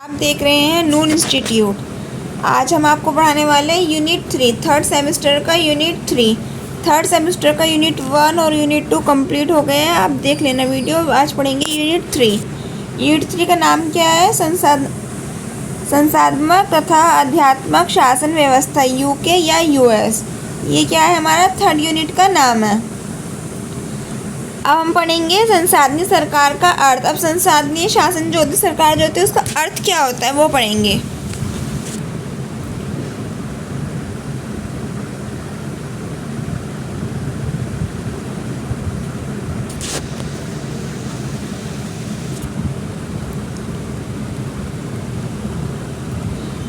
आप देख रहे हैं नून इंस्टीट्यूट। आज हम आपको पढ़ाने वाले हैं यूनिट 3 थर्ड सेमेस्टर का थर्ड सेमेस्टर का यूनिट 1 और यूनिट 2 कंप्लीट हो गए हैं। आप देख लेना वीडियो। आज पढ़ेंगे यूनिट 3 का नाम क्या है? संसाधनात्मक तथा आध्यात्मक शासन व्यवस्था, यूके या यूएस। ये क्या है? हमारा थर्ड यूनिट का नाम है। अब हम पढ़ेंगे संसाधनीय सरकार का अर्थ। अब संसाधनीय शासन जो होती है, सरकार जो होती है, उसका अर्थ क्या होता है वो पढ़ेंगे।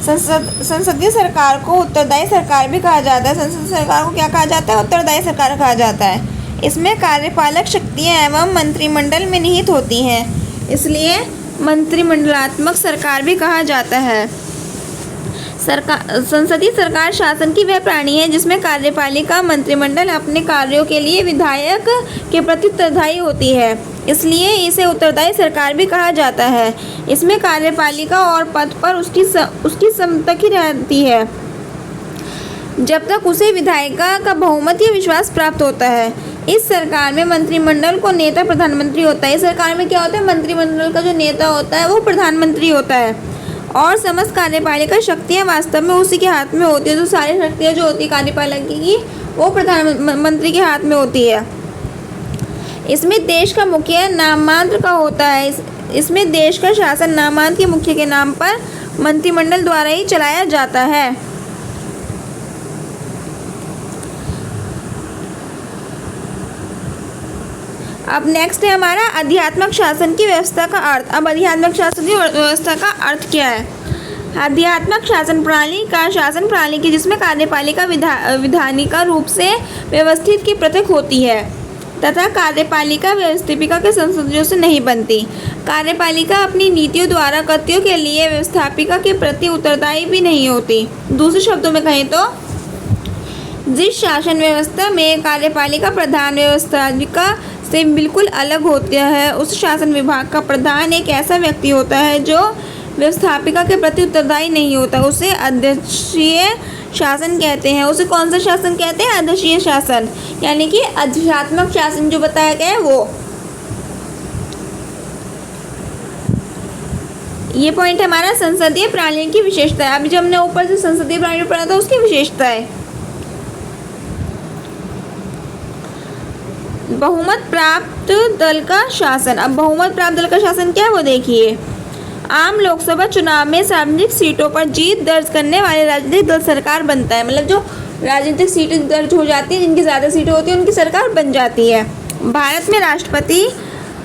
संसदीय सरकार को उत्तरदायी सरकार भी कहा जाता है। संसदीय सरकार को क्या कहा जाता है? उत्तरदायी सरकार कहा जाता है। इसमें कार्यपालक शक्तियाँ एवं मंत्रिमंडल में निहित होती हैं, इसलिए मंत्रिमंडलात्मक सरकार भी कहा जाता है। संसदीय सरकार शासन की वह प्राणी है जिसमें कार्यपालिका मंत्रिमंडल अपने कार्यों के लिए विधायक के प्रति उत्तरदायी होती है, इसलिए इसे उत्तरदायी सरकार भी कहा जाता है। इसमें कार्यपालिका और पद पर उसकी संमति रहती है जब तक उसे विधायिका का बहुमत या विश्वास प्राप्त होता है। इस सरकार में मंत्रिमंडल को नेता प्रधानमंत्री होता है। इस सरकार में क्या होता है? मंत्रिमंडल का जो नेता होता है वो प्रधानमंत्री होता है और समस्त कार्यपालिका शक्तियाँ वास्तव में उसी के हाथ में होती है। जो सारी शक्तियाँ जो होती है कार्यपालिका की, वो प्रधानमंत्री के हाथ में होती है। इसमें देश का मुखिया नाममात्र का होता है। इसमें देश का शासन नाममात्र के मुखिया के नाम पर मंत्रिमंडल द्वारा ही चलाया जाता है। अब नेक्स्ट है हमारा आध्यात्मिक शासन की व्यवस्था का अर्थ। अब आध्यात्मिक शासन की व्यवस्था का अर्थ क्या है? आध्यात्मिक शासन प्रणाली की जिसमें कार्यपालिका विधानिका रूप से व्यवस्थित की पृथक होती है तथा कार्यपालिका व्यवस्थापिका के सदस्यों से नहीं बनती। कार्यपालिका अपनी नीतियों द्वारा कृत्यों के लिए व्यवस्थापिका के प्रति उत्तरदायी भी नहीं होती। दूसरे शब्दों में कहें तो जिस शासन व्यवस्था में कार्यपालिका प्रधान व्यवस्थापिका से बिल्कुल अलग होता है, उस शासन विभाग का प्रधान एक ऐसा व्यक्ति होता है जो व्यवस्थापिका के प्रति उत्तरदायी नहीं होता। उसे अध्यक्षीय शासन कहते हैं। उसे कौन सा शासन कहते हैं? अध्यक्षीय शासन, यानी कि आध्यात्मिक शासन जो बताया गया है वो। ये पॉइंट हमारा संसदीय प्रणाली की विशेषता है। अभी जो हमने ऊपर से संसदीय प्रणाली पढ़ा था उसकी विशेषता है बहुमत प्राप्त दल का शासन। अब बहुमत प्राप्त दल का शासन क्या है वो देखिए। आम लोकसभा चुनाव में सार्वजनिक सीटों पर जीत दर्ज करने वाले राजनीतिक दल सरकार बनता है। मतलब जो राजनीतिक सीटें दर्ज हो जाती हैं, जिनकी ज़्यादा सीटें होती हैं, उनकी सरकार बन जाती है। भारत में राष्ट्रपति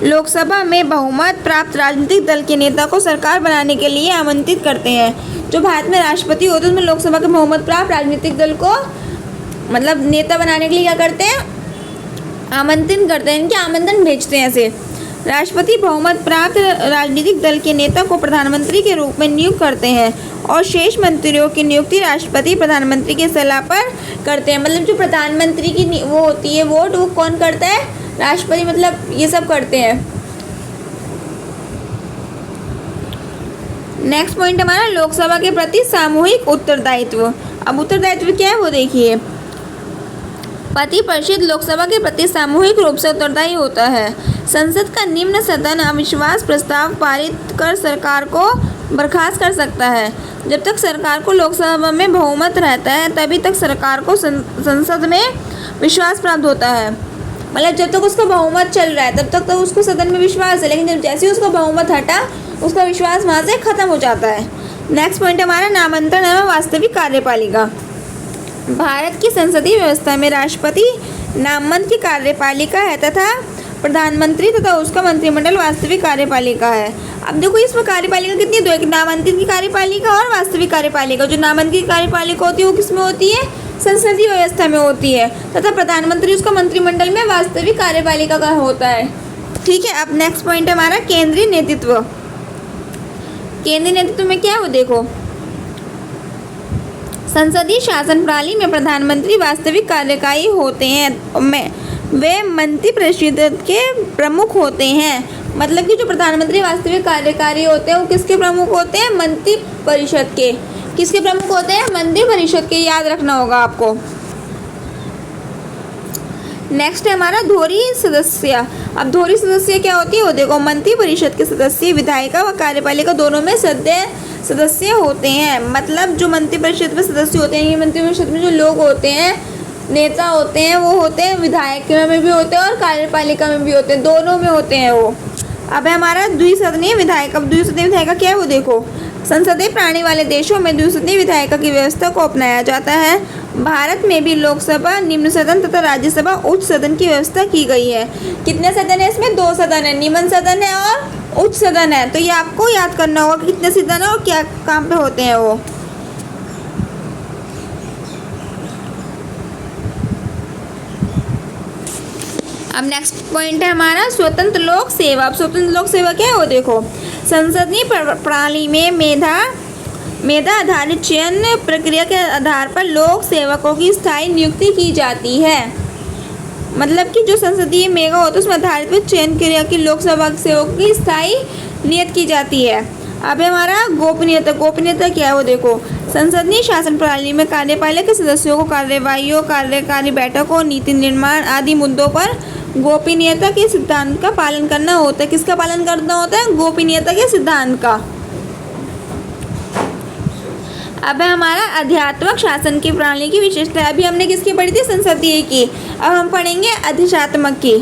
लोकसभा में बहुमत प्राप्त राजनीतिक दल के नेता को सरकार बनाने के लिए आमंत्रित करते हैं। जो भारत में राष्ट्रपति होते हैं उसमें लोकसभा के बहुमत प्राप्त राजनीतिक दल को मतलब नेता बनाने के लिए क्या करते हैं? आमंत्रण करते हैं, इनके आमंत्रण भेजते हैं। ऐसे राष्ट्रपति बहुमत प्राप्त राजनीतिक दल के नेता को प्रधानमंत्री के रूप में नियुक्त करते हैं और शेष मंत्रियों की नियुक्ति राष्ट्रपति प्रधानमंत्री की सलाह पर करते हैं। मतलब जो प्रधानमंत्री की वो होती है वोट, वो कौन करता है? राष्ट्रपति। मतलब ये सब करते हैं। नेक्स्ट पॉइंट हमारा लोकसभा के प्रति सामूहिक उत्तरदायित्व। अब उत्तरदायित्व क्या है वो देखिए। परिषद लोकसभा के प्रति सामूहिक रूप से उत्तरदायी होता है। संसद का निम्न सदन अविश्वास प्रस्ताव पारित कर सरकार को बर्खास्त कर सकता है। जब तक सरकार को लोकसभा में बहुमत रहता है तभी तक सरकार को संसद में विश्वास प्राप्त होता है। मतलब जब तक उसका बहुमत चल रहा है तब तक तो उसको सदन में विश्वास है, लेकिन जब जैसे ही उसका बहुमत हटा उसका विश्वास वहाँ से खत्म हो जाता है। नेक्स्ट पॉइंट हमारा नामांतरण एवं वास्तविक कार्यपालिका। भारत की संसदीय व्यवस्था में राष्ट्रपति नाममात्र की कार्यपालिका है तथा प्रधानमंत्री तथा उसका मंत्रिमंडल वास्तविक कार्यपालिका है। अब देखो इसमें कार्यपालिका कितनी है? दो, एक नामांकित की कार्यपालिका और वास्तविक कार्यपालिका। जो नामांकित कार्यपालिका होती है वो किसमें होती है? संसदीय व्यवस्था में होती है तथा प्रधानमंत्री उसका मंत्रिमंडल में वास्तविक कार्यपालिका का होता है। ठीक है। अब नेक्स्ट पॉइंट हमारा केंद्रीय नेतृत्व। केंद्रीय नेतृत्व में क्या है वो देखो। संसदीय शासन प्रणाली में प्रधानमंत्री वास्तविक कार्यकारी होते हैं। वे मंत्रिपरिषद के प्रमुख होते हैं। मतलब कि जो प्रधानमंत्री वास्तविक कार्यकारी होते हैं वो किसके प्रमुख होते हैं? मंत्री परिषद के। किसके प्रमुख होते हैं? मंत्री परिषद के, याद रखना होगा आपको। नेक्स्ट है हमारा धोरी सदस्य। अब धोरी सदस्य क्या होती है वो देखो, मंत्री परिषद के सदस्य विधायिका व कार्यपालिका दोनों में सदस्य होते हैं। मतलब जो मंत्री परिषद में सदस्य होते हैं, ये मंत्री परिषद में जो लोग होते हैं, नेता होते हैं, वो होते हैं विधायक में भी होते हैं और कार्यपालिका में भी होते हैं, दोनों में होते हैं वो। अब है हमारा द्विसदनीय विधायिका। अब द्विसदनीय विधायिका क्या है वो देखो, संसदीय प्रणाली वाले देशों में द्विसदनीय विधायिका की व्यवस्था को अपनाया जाता है। भारत में भी लोकसभा, निम्न सदन तथा राज्यसभा उच्च सदन की व्यवस्था की गई है। कितने सदन है इसमें? 2 सदन है, निम्न सदन है और उच्च सदन है। तो ये आपको याद करना होगा कि कितने सदन है और क्या काम पे होते हैं वो। अब नेक्स्ट पॉइंट है हमारा स्वतंत्र लोक सेवा। अब स्वतंत्र लोक सेवा क्या है वो देखो, संसदीय प्रणाली में मेधा आधारित चयन प्रक्रिया के आधार पर लोक सेवकों की स्थायी नियुक्ति की जाती है। मतलब कि जो संसदीय मेगा होता है उसमें आधारित पर चयन क्रिया की लोक सेवकों की स्थायी नियुक्ति की जाती है। अब हमारा गोपनीयता। गोपनीयता क्या है वो देखो, संसदीय शासन प्रणाली में कार्यपालिका के सदस्यों को कार्यवाहियों, कार्यकारी बैठकों, नीति निर्माण आदि मुद्दों पर गोपनीयता के सिद्धांत का पालन करना होता है। किसका पालन करना होता है? गोपनीयता के सिद्धांत का। अब है हमारा आध्यात्मिक शासन की प्रणाली की विशेषता। अभी हमने किसकी पढ़ी थी? संसदीय की। अब हम पढ़ेंगे अधिशात्मक की।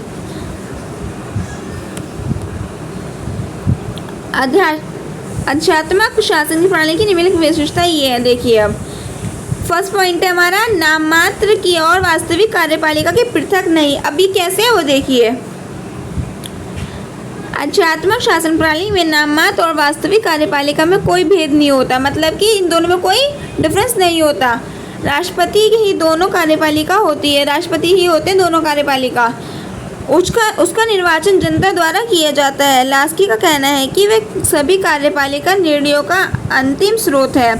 अधिशात्मक शासन की प्रणाली की निम्नलिखित विशेषता ये है, देखिए। अब फर्स्ट पॉइंट है हमारा नाम मात्र की और वास्तविक कार्यपालिका के पृथक नहीं। अभी कैसे है वो देखिए, अधिशात्मक शासन प्रणाली में नाम मात्र और वास्तविक कार्यपालिका में कोई भेद नहीं होता। मतलब कि इन दोनों में कोई डिफरेंस नहीं होता। राष्ट्रपति ही दोनों कार्यपालिका होती है, राष्ट्रपति ही होते हैं दोनों कार्यपालिका। उसका निर्वाचन जनता द्वारा किया जाता है। लास्की का कहना है कि वे सभी कार्यपालिका निर्णयों का अंतिम स्रोत है।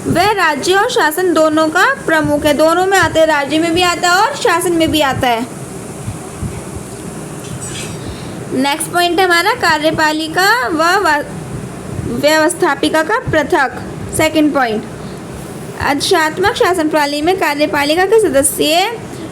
वह राज्य और शासन दोनों का प्रमुख है, दोनों में आता है, राज्य में भी आता है और शासन में भी आता है। नेक्स्ट पॉइंट है हमारा कार्यपालिका व व्यवस्थापिका का पृथक। सेकंड पॉइंट, अधिशात्मक शासन प्रणाली में कार्यपालिका के सदस्य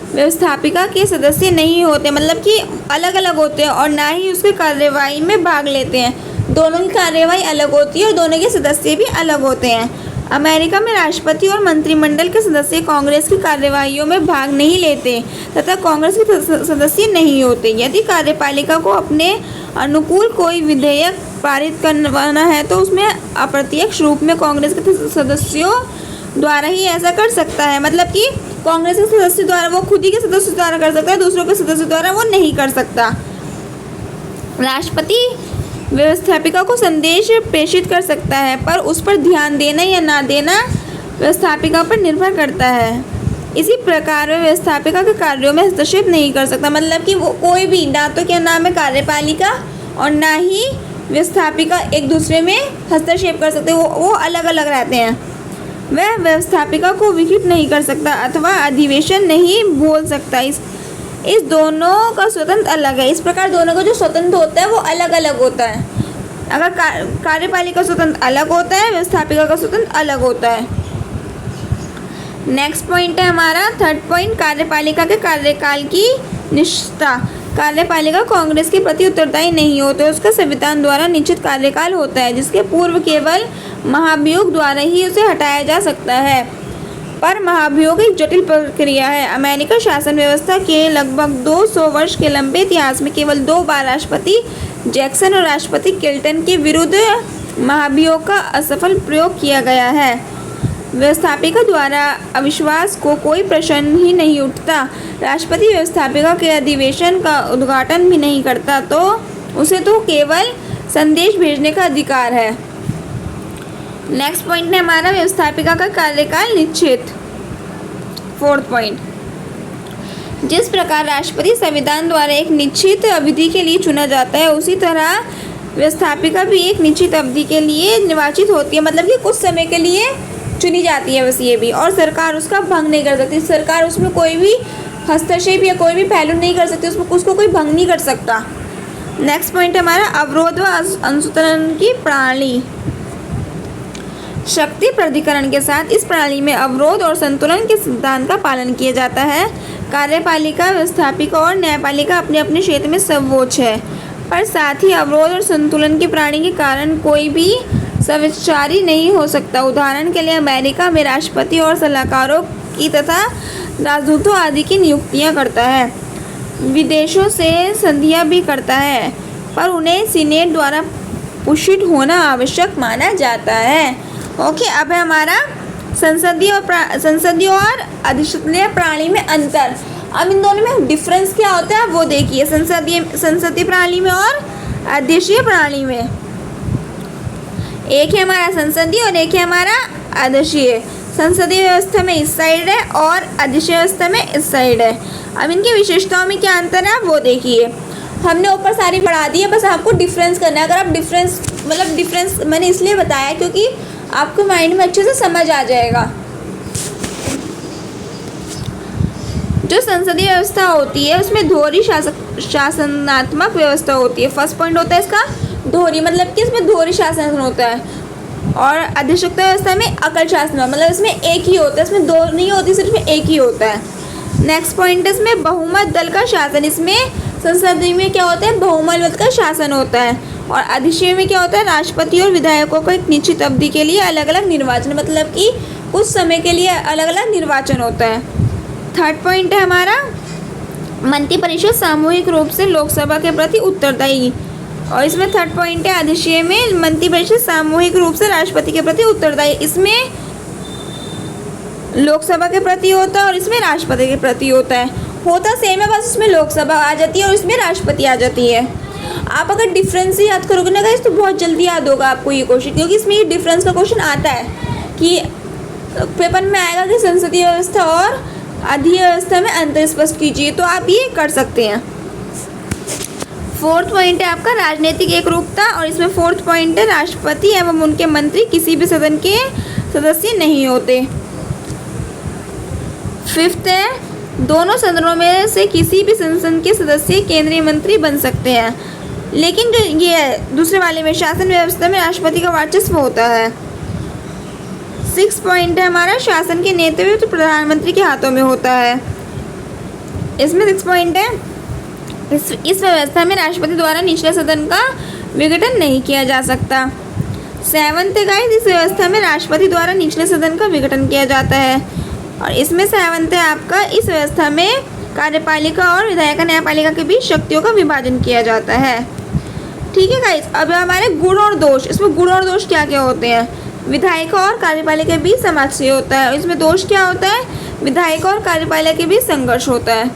व्यवस्थापिका के सदस्य नहीं होते, मतलब कि अलग अलग होते हैं और ना ही उसके कार्यवाही में भाग लेते हैं। दोनों की कार्यवाही अलग होती है और दोनों के सदस्य भी अलग होते हैं। अमेरिका में राष्ट्रपति और मंत्रिमंडल के सदस्य कांग्रेस की कार्यवाहियों में भाग नहीं लेते तथा कांग्रेस के सदस्य नहीं होते। यदि कार्यपालिका को अपने अनुकूल कोई विधेयक पारित करवाना है तो उसमें अप्रत्यक्ष रूप में कांग्रेस के सदस्यों द्वारा ही ऐसा कर सकता है। मतलब कि कांग्रेस के सदस्य द्वारा, वो खुद ही के सदस्य द्वारा कर सकता है, दूसरों के सदस्य द्वारा वो नहीं कर सकता। राष्ट्रपति व्यवस्थापिका को संदेश प्रेषित कर सकता है, पर उस पर ध्यान देना या ना देना व्यवस्थापिका पर निर्भर करता है। इसी प्रकार वह व्यवस्थापिका के कार्यों में हस्तक्षेप नहीं कर सकता। मतलब कि वो कोई भी, ना तो क्या नाम है कार्यपालिका और ना ही व्यवस्थापिका एक दूसरे में हस्तक्षेप कर सकते, वो अलग अलग रहते हैं। वह व्यवस्थापिका को विकृत नहीं कर सकता अथवा अधिवेशन नहीं बोल सकता। इस दोनों का स्वतंत्र अलग है। इस प्रकार दोनों का जो स्वतंत्र होता है वो अलग अलग होता है। अगर कार्यपालिका स्वतंत्र अलग होता है, व्यवस्थापिका का स्वतंत्र अलग होता है। नेक्स्ट पॉइंट है हमारा थर्ड पॉइंट, कार्यपालिका के कार्यकाल की निष्ठा। कार्यपालिका कांग्रेस के प्रति उत्तरदायी नहीं होते, उसका संविधान द्वारा निश्चित कार्यकाल होता है जिसके पूर्व केवल महाभियोग द्वारा ही उसे हटाया जा सकता है। पर महाभियोग एक जटिल प्रक्रिया है। अमेरिका शासन व्यवस्था के लगभग 200 वर्ष के लंबे इतिहास में केवल 2 बार राष्ट्रपति जैक्सन और राष्ट्रपति क्लिंटन के विरुद्ध महाभियोग का असफल प्रयोग किया गया है। व्यवस्थापिका द्वारा अविश्वास को कोई प्रश्न ही नहीं उठता। राष्ट्रपति व्यवस्थापिका के अधिवेशन का उद्घाटन भी नहीं करता, तो उसे तो केवल संदेश भेजने का अधिकार है। नेक्स्ट पॉइंट है हमारा व्यवस्थापिका का कार्यकाल निश्चित। फोर्थ पॉइंट, जिस प्रकार राष्ट्रपति संविधान द्वारा एक निश्चित अवधि के लिए चुना जाता है, उसी तरह व्यवस्थापिका भी एक निश्चित अवधि के लिए निर्वाचित होती है। मतलब कि कुछ समय के लिए चुनी जाती है बस ये भी, और सरकार उसका भंग नहीं कर सकती। सरकार उसमें कोई भी हस्तक्षेप या कोई भी पहलू नहीं कर सकती, उसको कोई भंग नहीं कर सकता। नेक्स्ट पॉइंट है हमारा अवरोध व अंतरण की प्रणाली। शक्ति प्राधिकरण के साथ इस प्रणाली में अवरोध और संतुलन के सिद्धांत का पालन किया जाता है। कार्यपालिका, व्यवस्थापिका और न्यायपालिका अपने अपने क्षेत्र में सर्वोच्च है, पर साथ ही अवरोध और संतुलन की प्रणाली के कारण कोई भी स्वेच्छाचारी नहीं हो सकता। उदाहरण के लिए अमेरिका में राष्ट्रपति और सलाहकारों की तथा राजदूतों आदि की नियुक्तियां करता है, विदेशों से संधियां भी करता है, पर उन्हें सीनेट द्वारा पुष्ट होना आवश्यक माना जाता है। ओके, अब है हमारा संसदीय और अधिष्ठानीय प्रणाली में अंतर। अब इन दोनों में डिफरेंस क्या होता है वो देखिए, संसदीय प्रणाली में और अध्यक्षीय प्रणाली में। एक है हमारा संसदीय और एक है हमारा अध्यक्षीय। संसदीय व्यवस्था में इस साइड है और अध्यक्षीय व्यवस्था में इस साइड है। अब इनकी विशेषताओं में क्या अंतर है वो देखिए। हमने ऊपर सारी पढ़ा दी है, बस आपको डिफरेंस करना है। अगर आप डिफरेंस मैंने इसलिए बताया क्योंकि आपको माइंड में अच्छे से समझ आ जाएगा। जो संसदीय व्यवस्था होती है उसमें दोहरी शासनात्मक व्यवस्था होती है। फर्स्ट पॉइंट होता है इसका दोहरी, मतलब कि इसमें दोहरी शासन होता है। और अध्यक्षता व्यवस्था में एकल शासन, मतलब इसमें एक ही होता है, इसमें दो नहीं होती, सिर्फ एक ही होता है। नेक्स्ट पॉइंट है इसमें बहुमत दल का शासन। इसमें संसदीय में क्या होता है, बहुमत दल का शासन होता है। और अध्यक्षीय में क्या होता है, राष्ट्रपति और विधायकों को एक निश्चित अवधि के लिए अलग अलग निर्वाचन, मतलब कि कुछ समय के लिए अलग अलग निर्वाचन होता है। थर्ड पॉइंट है हमारा मंत्रिपरिषद सामूहिक रूप से लोकसभा के प्रति उत्तरदायी। और इसमें थर्ड पॉइंट है अध्यक्षीय में मंत्रिपरिषद सामूहिक रूप से राष्ट्रपति के प्रति उत्तरदायी। इसमें लोकसभा के प्रति होता है और इसमें राष्ट्रपति के प्रति होता है। होता सेम है, बस इसमें लोकसभा आ जाती है और इसमें राष्ट्रपति आ जाती है। आप अगर डिफरेंस ही याद करोगे ना गाइस तो बहुत जल्दी याद होगा आपको ये क्वेश्चन, क्योंकि इसमें ये डिफरेंस का क्वेश्चन आता है कि पेपर में आएगा कि संसदीय व्यवस्था और अध्यक्षीय व्यवस्था में अंतर स्पष्ट कीजिए, तो आप ये कर सकते हैं। फोर्थ पॉइंट है आपका राजनीतिक एकरूपता। और इसमें फोर्थ पॉइंट है राष्ट्रपति एवं उनके मंत्री किसी भी सदन के सदस्य नहीं होते। फिफ्थ है दोनों सदनों में से किसी भी संसद के सदस्य केंद्रीय मंत्री बन सकते हैं, लेकिन जो ये दूसरे वाले में शासन व्यवस्था में राष्ट्रपति का वर्चस्व होता है। सिक्स पॉइंट है हमारा शासन के नेतृत्व तो प्रधानमंत्री के हाथों में होता है। इसमें सिक्स पॉइंट है इस व्यवस्था में राष्ट्रपति द्वारा निचले सदन का विघटन नहीं किया जा सकता। सेवंथ है गाइस, इस व्यवस्था में राष्ट्रपति द्वारा निचले सदन का विघटन किया जाता है। और इसमें सेवंथ है आपका इस व्यवस्था में कार्यपालिका और विधायिका न्यायपालिका के बीच शक्तियों का विभाजन किया जाता है। ठीक है गाइस, अब हमारे गुण और दोष। इसमें गुण और दोष क्या क्या होते हैं, विधायिका और कार्यपालिका के बीच समाजसेवी होता है। और इसमें दोष क्या होता है, विधायिका और कार्यपालिका के बीच संघर्ष होता है।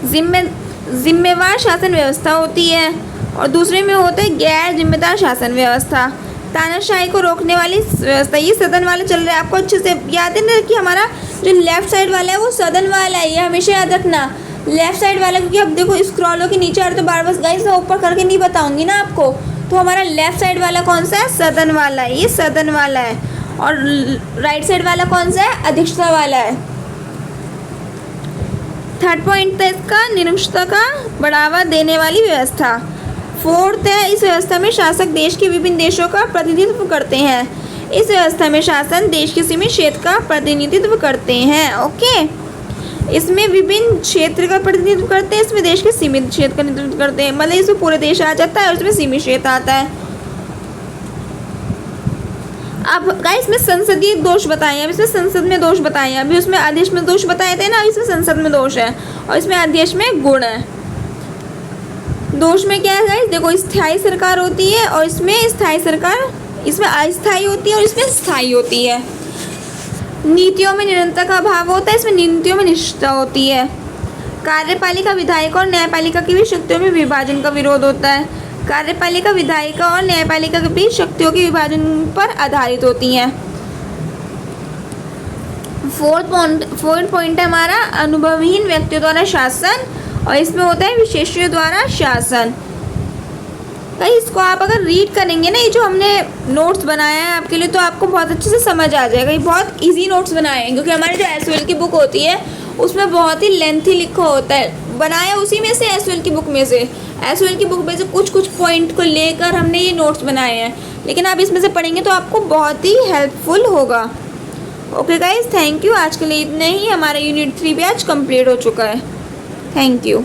जिम्मेवार शासन व्यवस्था होती है और दूसरे में होता है गैर जिम्मेदार शासन व्यवस्था। तानाशाही को रोकने वाली व्यवस्था, ये सदन वाला चल रहा है, आपको अच्छे से याद है ना कि हमारा जो लेफ्ट साइड वाला है वो सदन वाला है, ये हमेशा याद रखना लेफ्ट साइड वाला, क्योंकि अब देखो स्क्रॉल के नीचे आ रहे तो बार बार गाइस मैं ऊपर करके नहीं बताऊंगी ना आपको। तो हमारा लेफ्ट साइड वाला कौन सा है, सदन वाला है, ये सदन वाला है। और राइट साइड वाला कौन सा है, अध्यक्षता वाला है। थर्ड पॉइंट है इसका निरंकुशता का बढ़ावा देने वाली व्यवस्था। फोर्थ है इस व्यवस्था में शासक देश के विभिन्न देशों का प्रतिनिधित्व करते हैं। इस व्यवस्था में शासन देश के सीमित क्षेत्र का प्रतिनिधित्व करते हैं। ओके, इसमें विभिन्न क्षेत्र का प्रतिनिधित्व करते हैं, इसमें देश के सीमित क्षेत्र का प्रतिनिधित्व करते हैं, मतलब इसमें पूरे देश आ जाता है और इसमें सीमित क्षेत्र आता है। अब गाइस इसमें संसदीय दोष बताए हैं, अब इसमें संसद में दोष बताए हैं, अभी उसमें अध्यक्ष में दोष बताए थे ना, इसमें संसद में दोष है और इसमें अध्यक्ष में गुण है। दोष में क्या है गाइस, देखो स्थायी सरकार होती है और इसमें स्थायी सरकार, इसमें अस्थायी होती है और इसमें स्थायी होती है। नीतियों में निरंतरता का अभाव होता है, इसमें नीतियों में निष्ठा होती है। कार्यपालिका विधायिका और न्यायपालिका की भी शक्तियों में विभाजन का विरोध होता है। कार्यपालिका विधायिका और न्यायपालिका के बीच शक्तियों के विभाजन पर आधारित होती हैं। फोर्थ पॉइंट है हमारा अनुभवहीन व्यक्तियों द्वारा शासन और इसमें होता है विशेषज्ञों द्वारा शासन। भाई इसको आप अगर रीड करेंगे ना, ये जो हमने नोट्स बनाया है आपके लिए, तो आपको बहुत अच्छे से समझ आ जाएगा। ये बहुत इजी नोट्स बनाए हैं क्योंकि हमारी जो एसओएल की बुक होती है उसमें बहुत ही लेंथी लिखा होता है, बनाया उसी में से, एसओएल की बुक में से। एसओएल की बुक में से कुछ कुछ पॉइंट को लेकर हमने ये नोट्स बनाए हैं, लेकिन आप इसमें से पढ़ेंगे तो आपको बहुत ही हेल्पफुल होगा। Okay guys, thank you. आज के लिए इतना ही। हमारा यूनिट 3 भी आज कंप्लीट हो चुका है। Thank you.